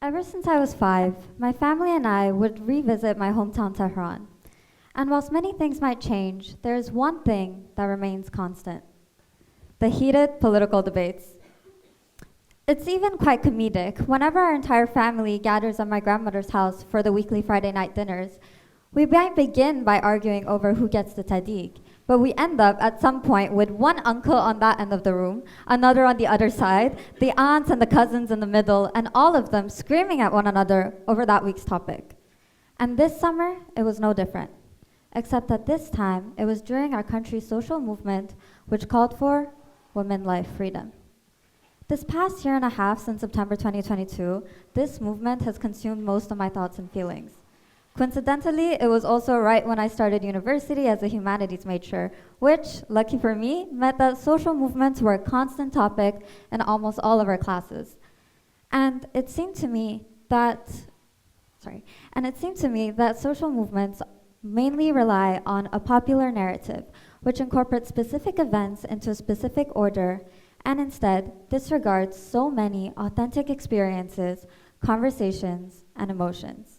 Ever since I was 5, my family and I would revisit my hometown Tehran. And whilst many things might change, there is one thing that remains constant: the heated political debates. It's even quite comedic. Whenever our entire family gathers at my grandmother's house for the weekly Friday night dinners, we might begin by arguing over who gets the tadig, but we end up at some point with one uncle on that end of the room, another on the other side, the aunts and the cousins in the middle, and all of them screaming at one another over that week's topic. And this summer, it was no different, except that this time, it was during our country's social movement, which called for women, life, freedom. This past year and a half since September 2022, this movement has consumed most of my thoughts and feelings. Coincidentally, it was also right when I started university as a humanities major, which, lucky for me, meant that social movements were a constant topic in almost all of our classes. And it seemed to me that social movements mainly rely on a popular narrative, which incorporates specific events into a specific order, and instead disregards so many authentic experiences, conversations, and emotions.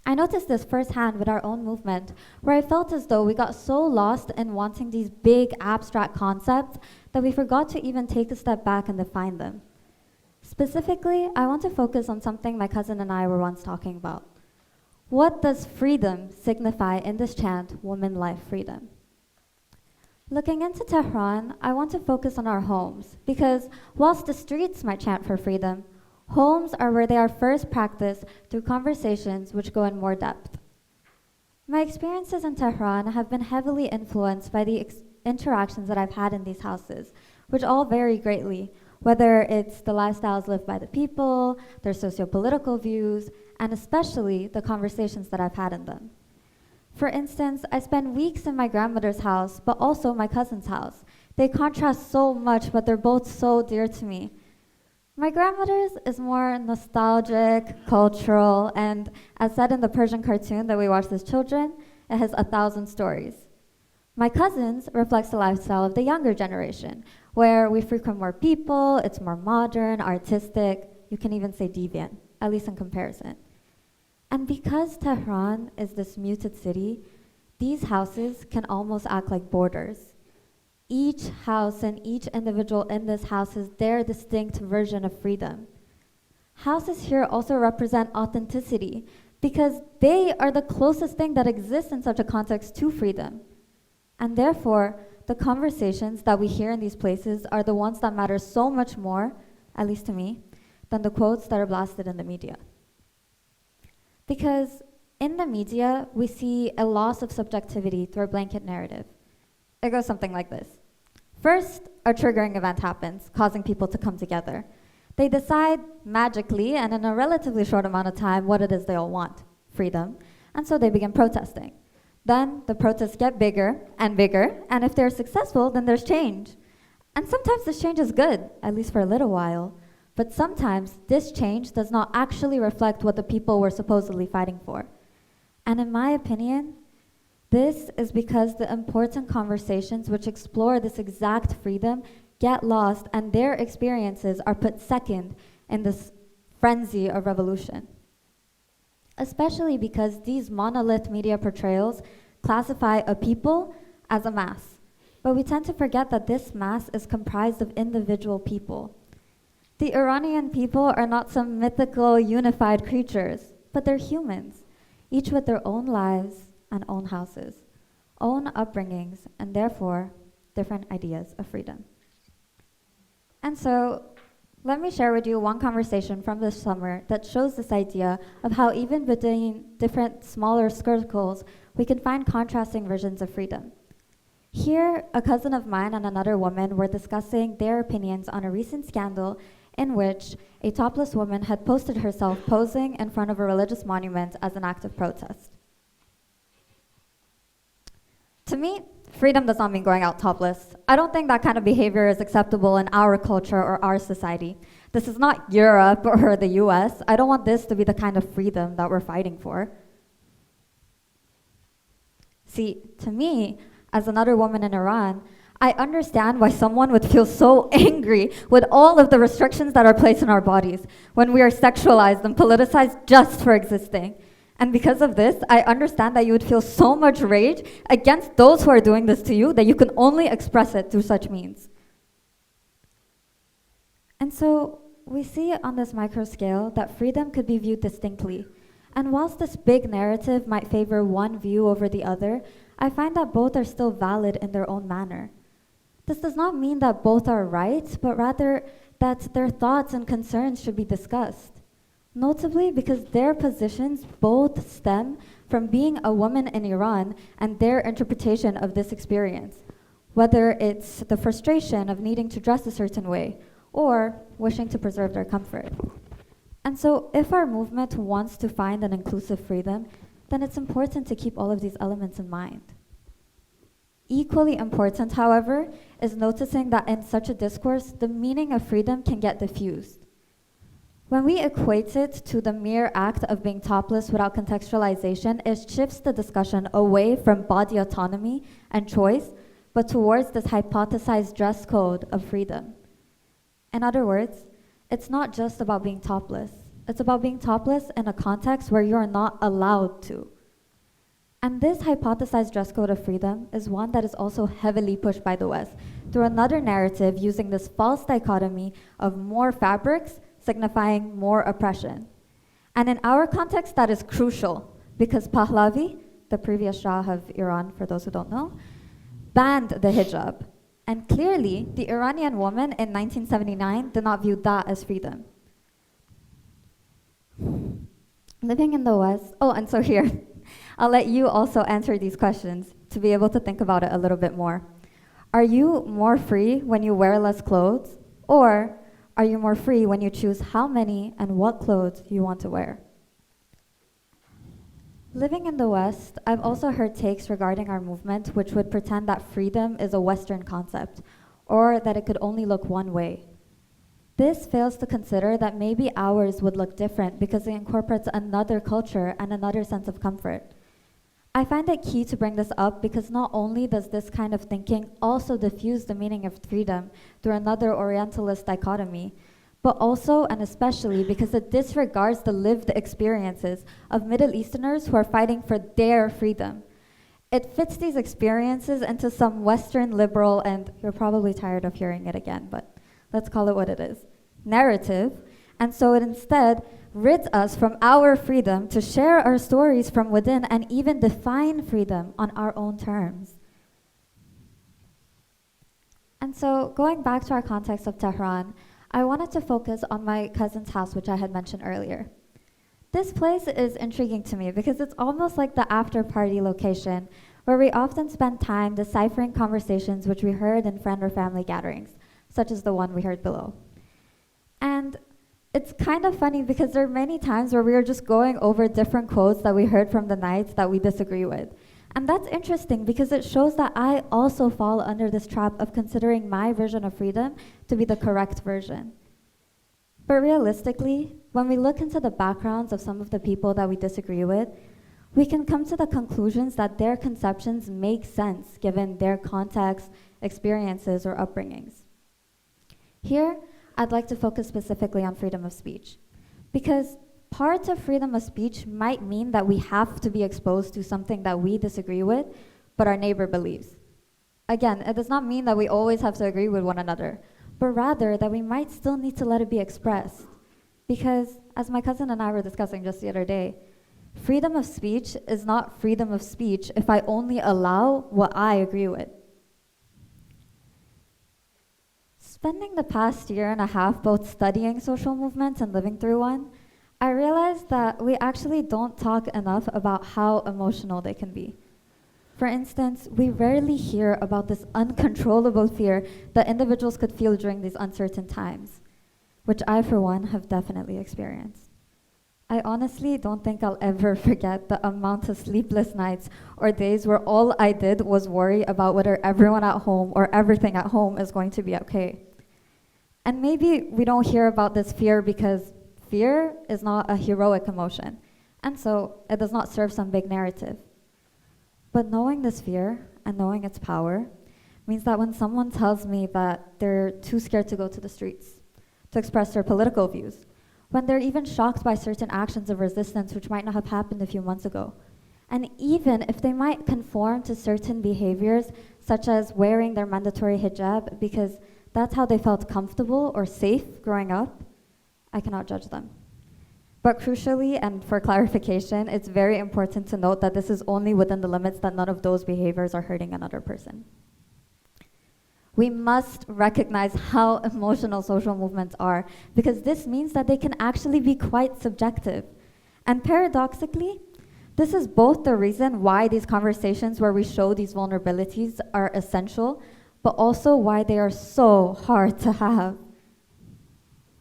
I noticed this firsthand with our own movement, where I felt as though we got so lost in wanting these big abstract concepts that we forgot to even take a step back and define them. Specifically, I want to focus on something my cousin and I were once talking about. What does freedom signify in this chant, woman, life, freedom? Looking into Tehran, I want to focus on our homes, because whilst the streets might chant for freedom, homes are where they are first practiced through conversations which go in more depth. My experiences in Tehran have been heavily influenced by the interactions that I've had in these houses, which all vary greatly, whether it's the lifestyles lived by the people, their socio-political views, and especially the conversations that I've had in them. For instance, I spend weeks in my grandmother's house, but also my cousin's house. They contrast so much, but they're both so dear to me. My grandmother's is more nostalgic, cultural, and as said in the Persian cartoon that we watched as children, it has 1,000 stories. My cousin's reflects the lifestyle of the younger generation, where we frequent more people, it's more modern, artistic, you can even say deviant, at least in comparison. And because Tehran is this muted city, these houses can almost act like borders. Each house and each individual in this house has their distinct version of freedom. Houses here also represent authenticity because they are the closest thing that exists in such a context to freedom. And therefore, the conversations that we hear in these places are the ones that matter so much more, at least to me, than the quotes that are blasted in the media. Because in the media, we see a loss of subjectivity through a blanket narrative. It goes something like this. First, a triggering event happens, causing people to come together. They decide magically and in a relatively short amount of time what it is they all want, freedom, and so they begin protesting. Then the protests get bigger, and if they're successful, then there's change. And sometimes this change is good, at least for a little while, but sometimes this change does not actually reflect what the people were supposedly fighting for. And in my opinion, this is because the important conversations which explore this exact freedom get lost and their experiences are put second in this frenzy of revolution. Especially because these monolith media portrayals classify a people as a mass. But we tend to forget that this mass is comprised of individual people. The Iranian people are not some mythical unified creatures, but they're humans, each with their own lives and own houses, own upbringings, and therefore different ideas of freedom. And so, let me share with you one conversation from this summer that shows this idea of how even between different smaller circles, we can find contrasting versions of freedom. Here, a cousin of mine and another woman were discussing their opinions on a recent scandal in which a topless woman had posted herself posing in front of a religious monument as an act of protest. To me, freedom does not mean going out topless. I don't think that kind of behavior is acceptable in our culture or our society. This is not Europe or the US. I don't want this to be the kind of freedom that we're fighting for. See, to me, as another woman in Iran, I understand why someone would feel so angry with all of the restrictions that are placed in our bodies when we are sexualized and politicized just for existing. And because of this, I understand that you would feel so much rage against those who are doing this to you that you can only express it through such means. And so we see on this micro scale that freedom could be viewed distinctly. And whilst this big narrative might favor one view over the other, I find that both are still valid in their own manner. This does not mean that both are right, but rather that their thoughts and concerns should be discussed. Notably, because their positions both stem from being a woman in Iran and their interpretation of this experience, whether it's the frustration of needing to dress a certain way or wishing to preserve their comfort. And so if our movement wants to find an inclusive freedom, then it's important to keep all of these elements in mind. Equally important, however, is noticing that in such a discourse, the meaning of freedom can get diffused. When we equate it to the mere act of being topless without contextualization, it shifts the discussion away from body autonomy and choice, but towards this hypothesized dress code of freedom. In other words, it's not just about being topless. It's about being topless in a context where you're not allowed to. And this hypothesized dress code of freedom is one that is also heavily pushed by the West through another narrative using this false dichotomy of more fabrics signifying more oppression. And in our context, that is crucial because Pahlavi, the previous Shah of Iran, for those who don't know, banned the hijab. And clearly, the Iranian woman in 1979 did not view that as freedom. Living in the West, and so here, I'll let you also answer these questions to be able to think about it a little bit more. Are you more free when you wear less clothes? Or are you more free when you choose how many and what clothes you want to wear? Living in the West, I've also heard takes regarding our movement which would pretend that freedom is a Western concept, or that it could only look one way. This fails to consider that maybe ours would look different because it incorporates another culture and another sense of comfort. I find it key to bring this up because not only does this kind of thinking also diffuse the meaning of freedom through another Orientalist dichotomy, but also and especially because it disregards the lived experiences of Middle Easterners who are fighting for their freedom. It fits these experiences into some Western liberal, and you're probably tired of hearing it again, but let's call it what it is, narrative, and so it instead rids us from our freedom to share our stories from within and even define freedom on our own terms. And so going back to our context of Tehran, I wanted to focus on my cousin's house, which I had mentioned earlier. This place is intriguing to me because it's almost like the after-party location where we often spend time deciphering conversations which we heard in friend or family gatherings, such as the one we heard below. And it's kind of funny because there are many times where we are just going over different quotes that we heard from the night that we disagree with. And that's interesting because it shows that I also fall under this trap of considering my version of freedom to be the correct version. But realistically, when we look into the backgrounds of some of the people that we disagree with, we can come to the conclusions that their conceptions make sense given their context, experiences, or upbringings. Here, I'd like to focus specifically on freedom of speech, because part of freedom of speech might mean that we have to be exposed to something that we disagree with, but our neighbor believes. Again, it does not mean that we always have to agree with one another, but rather that we might still need to let it be expressed. Because, as my cousin and I were discussing just the other day, freedom of speech is not freedom of speech if I only allow what I agree with. Spending the past year and a half both studying social movements and living through one, I realized that we actually don't talk enough about how emotional they can be. For instance, we rarely hear about this uncontrollable fear that individuals could feel during these uncertain times, which I, for one, have definitely experienced. I honestly don't think I'll ever forget the amount of sleepless nights or days where all I did was worry about whether everyone at home or everything at home is going to be okay. And maybe we don't hear about this fear because fear is not a heroic emotion, and so it does not serve some big narrative. But knowing this fear and knowing its power means that when someone tells me that they're too scared to go to the streets, to express their political views, when they're even shocked by certain actions of resistance which might not have happened a few months ago, and even if they might conform to certain behaviors, such as wearing their mandatory hijab because that's how they felt comfortable or safe growing up, I cannot judge them. But crucially, and for clarification, it's very important to note that this is only within the limits that none of those behaviors are hurting another person. We must recognize how emotional social movements are, because this means that they can actually be quite subjective. And paradoxically, this is both the reason why these conversations where we show these vulnerabilities are essential, but also why they are so hard to have.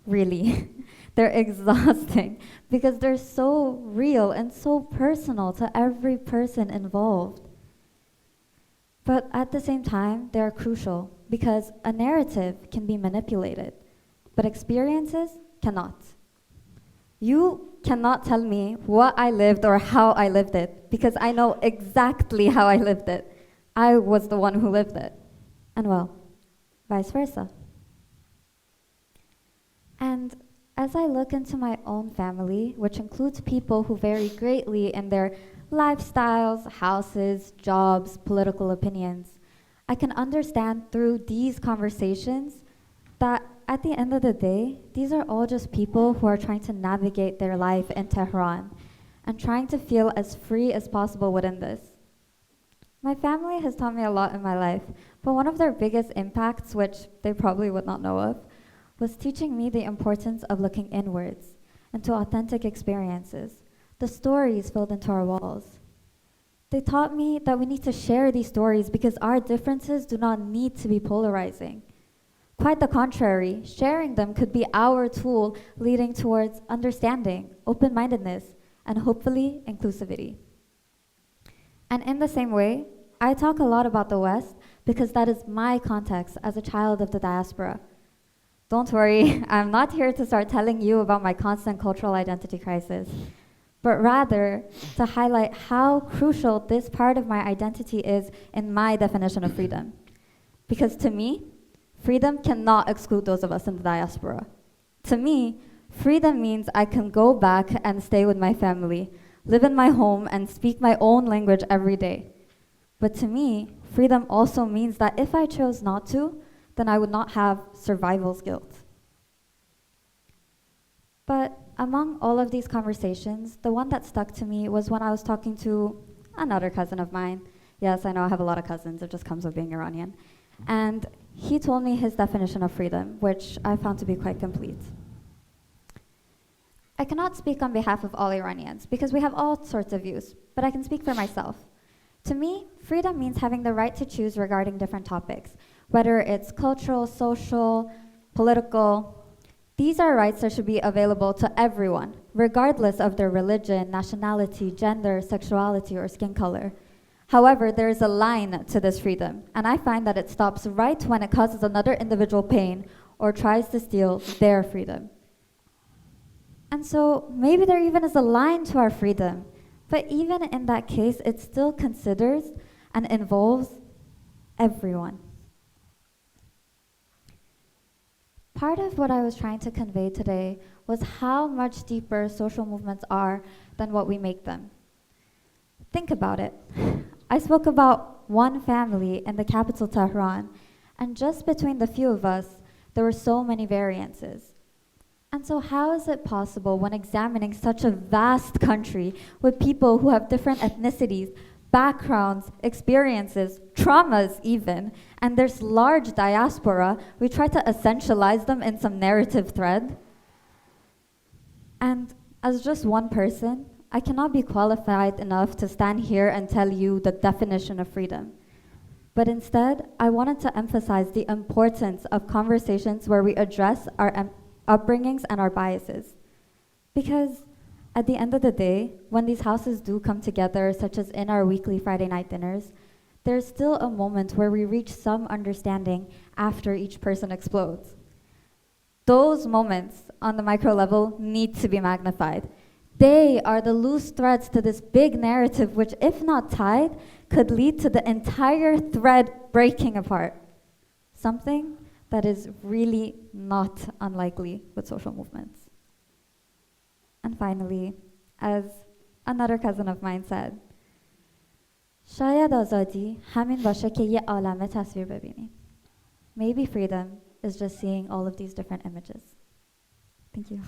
Really. They're exhausting because they're so real and so personal to every person involved. But at the same time, they are crucial because a narrative can be manipulated, but experiences cannot. You cannot tell me what I lived or how I lived it because I know exactly how I lived it. I was the one who lived it. And well, vice versa. And as I look into my own family, which includes people who vary greatly in their lifestyles, houses, jobs, political opinions, I can understand through these conversations that at the end of the day, these are all just people who are trying to navigate their life in Tehran and trying to feel as free as possible within this. My family has taught me a lot in my life, but one of their biggest impacts, which they probably would not know of, was teaching me the importance of looking inwards into authentic experiences, the stories filled into our walls. They taught me that we need to share these stories because our differences do not need to be polarizing. Quite the contrary, sharing them could be our tool leading towards understanding, open-mindedness, and hopefully inclusivity. And in the same way, I talk a lot about the West because that is my context as a child of the diaspora. Don't worry, I'm not here to start telling you about my constant cultural identity crisis, but rather to highlight how crucial this part of my identity is in my definition of freedom. Because to me, freedom cannot exclude those of us in the diaspora. To me, freedom means I can go back and stay with my family, live in my home, and speak my own language every day. But to me, freedom also means that if I chose not to, then I would not have survival's guilt. But among all of these conversations, the one that stuck to me was when I was talking to another cousin of mine. Yes, I know I have a lot of cousins, it just comes with being Iranian. And he told me his definition of freedom, which I found to be quite complete. I cannot speak on behalf of all Iranians because we have all sorts of views, but I can speak for myself. To me, freedom means having the right to choose regarding different topics, whether it's cultural, social, political. These are rights that should be available to everyone, regardless of their religion, nationality, gender, sexuality, or skin color. However, there is a line to this freedom, and I find that it stops right when it causes another individual pain or tries to steal their freedom. And so maybe there even is a line to our freedom, but even in that case, it still considers and involves everyone. Part of what I was trying to convey today was how much deeper social movements are than what we make them. Think about it. I spoke about one family in the capital, Tehran, and just between the few of us, there were so many variances. And so how is it possible when examining such a vast country with people who have different ethnicities, backgrounds, experiences, traumas even, and there's large diaspora, we try to essentialize them in some narrative thread? And as just one person, I cannot be qualified enough to stand here and tell you the definition of freedom. But instead, I wanted to emphasize the importance of conversations where we address our upbringings and our biases. Because at the end of the day, when these houses do come together, such as in our weekly Friday night dinners, there's still a moment where we reach some understanding after each person explodes. Those moments on the micro level need to be magnified They are the loose threads to this big narrative, which, if not tied, could lead to the entire thread breaking apart. Something that is really not unlikely with social movements. And finally, as another cousin of mine said, شاید آزادی همین باشه که یه عالمه تصویر ببینی. Maybe freedom is just seeing all of these different images. Thank you.